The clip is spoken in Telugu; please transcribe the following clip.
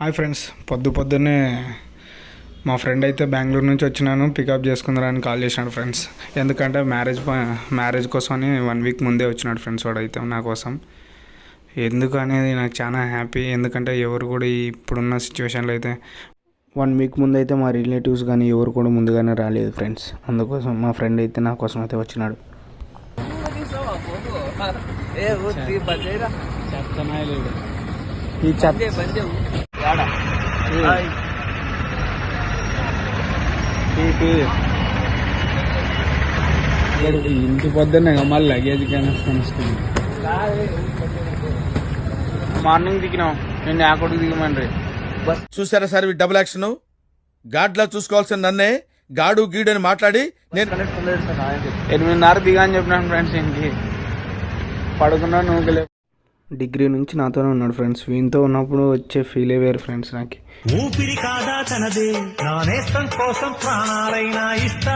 హాయ్ ఫ్రెండ్స్, పొద్దున్నే మా ఫ్రెండ్ అయితే బెంగళూరు నుంచి వచ్చినాను పికప్ చేసుకుందారని కాల్ చేసినాడు ఫ్రెండ్స్. ఎందుకంటే మ్యారేజ్ కోసం అని 1 వీక్ ముందే వచ్చినాడు ఫ్రెండ్స్. వాడైతే నా కోసం ఎందుకు అనేది నాకు చాలా హ్యాపీ. ఎందుకంటే ఎవరు కూడా ఇప్పుడున్న సిచ్యువేషన్లో అయితే 1 వీక్ ముందు అయితే మా రిలేటివ్స్ కానీ ఎవరు కూడా ముందుగానే రాలేదు ఫ్రెండ్స్. అందుకోసం మా ఫ్రెండ్ అయితే నా కోసం అయితే వచ్చినాడు. ఈ ఇంటి పొద్దున్నే మళ్ళీ లగేజ్ కానీ మార్నింగ్ దిగినాం. నేను యాకోడికి దిగమండ్రి. చూసారా సార్ డబుల్ యాక్షన్. గాడ్లా చూసుకోవాల్సిన నన్నే గాడు గీడు అని మాట్లాడి నేను 8:30 దిగా అని చెప్పినాను ఫ్రెండ్స్. ఇంటికి పడుకున్నా నువ్వు డిగ్రీ నుంచి నాతోనే ఉన్నాడు ఫ్రెండ్స్. వీనితో ఉన్నప్పుడు వచ్చే ఫీలే వేరు ఫ్రెండ్స్. నాకు ఊపిరి కాదా తనదే నా నేస్తం కోసం ప్రాణాలైనా ఇస్తా